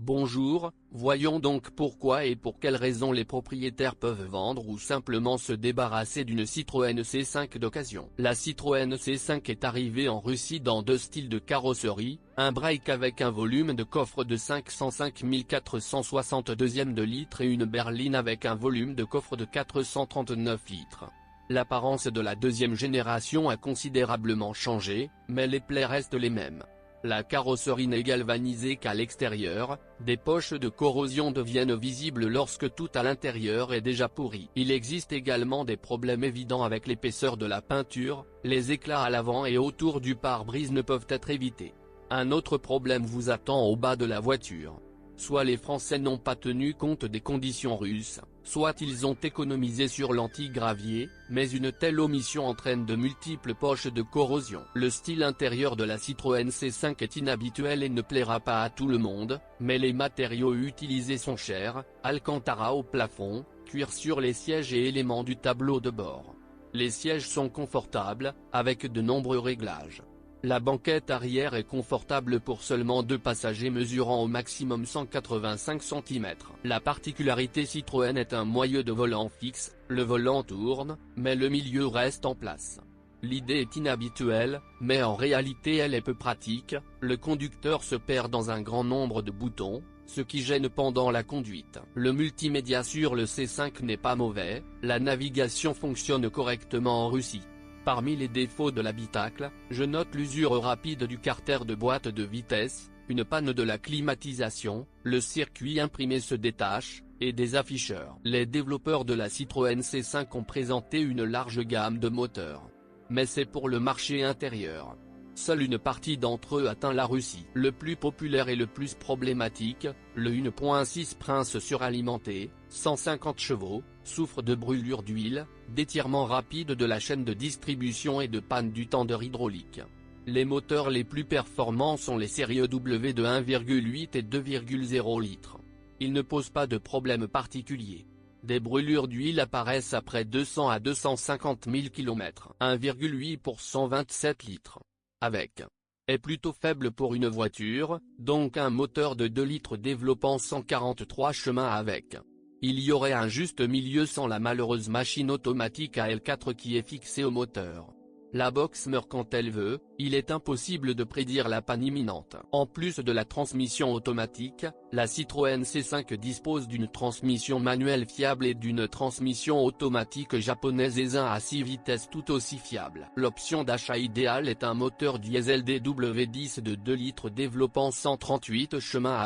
Bonjour, voyons donc pourquoi et pour quelles raisons les propriétaires peuvent vendre ou simplement se débarrasser d'une Citroën C5 d'occasion. La Citroën C5 est arrivée en Russie dans deux styles de carrosserie, un break avec un volume de coffre de 505 462 de litres et une berline avec un volume de coffre de 439 litres. L'apparence de la deuxième génération a considérablement changé, mais les plaies restent les mêmes. La carrosserie n'est galvanisée qu'à l'extérieur, des poches de corrosion deviennent visibles lorsque tout à l'intérieur est déjà pourri. Il existe également des problèmes évidents avec l'épaisseur de la peinture, les éclats à l'avant et autour du pare-brise ne peuvent être évités. Un autre problème vous attend au bas de la voiture. Soit les Français n'ont pas tenu compte des conditions russes, soit ils ont économisé sur l'anti-gravier, mais une telle omission entraîne de multiples poches de corrosion. Le style intérieur de la Citroën C5 est inhabituel et ne plaira pas à tout le monde, mais les matériaux utilisés sont chers, alcantara au plafond, cuir sur les sièges et éléments du tableau de bord. Les sièges sont confortables, avec de nombreux réglages. La banquette arrière est confortable pour seulement 2 passagers mesurant au maximum 185 cm. La particularité Citroën est un moyeu de volant fixe, le volant tourne, mais le milieu reste en place. L'idée est inhabituelle, mais en réalité elle est peu pratique, le conducteur se perd dans un grand nombre de boutons, ce qui gêne pendant la conduite. Le multimédia sur le C5 n'est pas mauvais, la navigation fonctionne correctement en Russie. Parmi les défauts de l'habitacle, je note l'usure rapide du carter de boîte de vitesse, une panne de la climatisation, le circuit imprimé se détache, et des afficheurs. Les développeurs de la Citroën C5 ont présenté une large gamme de moteurs. Mais c'est pour le marché intérieur. Seule une partie d'entre eux atteint la Russie. Le plus populaire et le plus problématique, le 1.6 Prince suralimenté, 150 chevaux, souffre de brûlure d'huile, d'étirement rapide de la chaîne de distribution et de panne du tendeur hydraulique. Les moteurs les plus performants sont les séries W de 1,8 et 2,0 litres. Ils ne posent pas de problème particulier. Des brûlures d'huile apparaissent après 200 à 250 000 km. 1,8 pour 127 litres. Avec est plutôt faible pour une voiture, donc un moteur de 2 litres développant 143 chemins avec. Il y aurait un juste milieu sans la malheureuse machine automatique à L4 qui est fixée au moteur. La box meurt quand elle veut, il est impossible de prédire la panne imminente. En plus de la transmission automatique, la Citroën C5 dispose d'une transmission manuelle fiable et d'une transmission automatique japonaise ESA à 6 vitesses tout aussi fiable. L'option d'achat idéale est un moteur diesel DW10 de 2 litres développant 138 chemins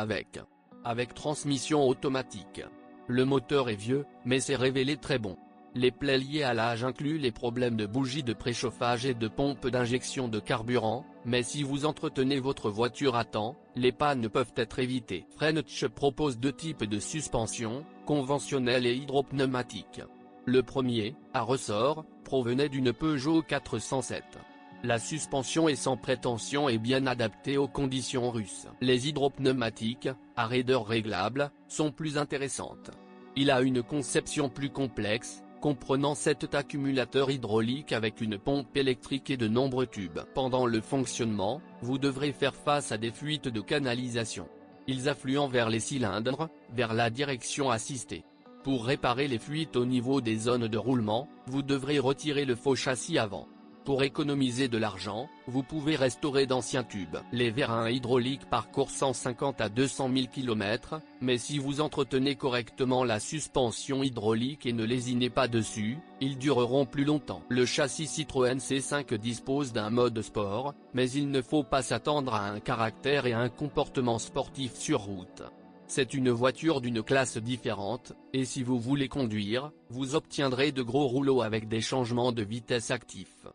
avec transmission automatique. Le moteur est vieux, mais s'est révélé très bon. Les plaies liées à l'âge incluent les problèmes de bougies de préchauffage et de pompe d'injection de carburant, mais si vous entretenez votre voiture à temps, les pannes peuvent être évitées. French propose 2 types de suspension, conventionnelle et hydropneumatique. Le premier, à ressort, provenait d'une Peugeot 407. La suspension est sans prétention et bien adaptée aux conditions russes. Les hydropneumatiques, à raideur réglable, sont plus intéressantes. Il a une conception plus complexe, comprenant 7 accumulateurs hydrauliques avec une pompe électrique et de nombreux tubes. Pendant le fonctionnement, vous devrez faire face à des fuites de canalisation. Ils affluent vers les cylindres, vers la direction assistée. Pour réparer les fuites au niveau des zones de roulement, vous devrez retirer le faux châssis avant. Pour économiser de l'argent, vous pouvez restaurer d'anciens tubes. Les vérins hydrauliques parcourent 150 à 200 000 km, mais si vous entretenez correctement la suspension hydraulique et ne lésinez pas dessus, ils dureront plus longtemps. Le châssis Citroën C5 dispose d'un mode sport, mais il ne faut pas s'attendre à un caractère et à un comportement sportif sur route. C'est une voiture d'une classe différente, et si vous voulez conduire, vous obtiendrez de gros rouleaux avec des changements de vitesse actifs.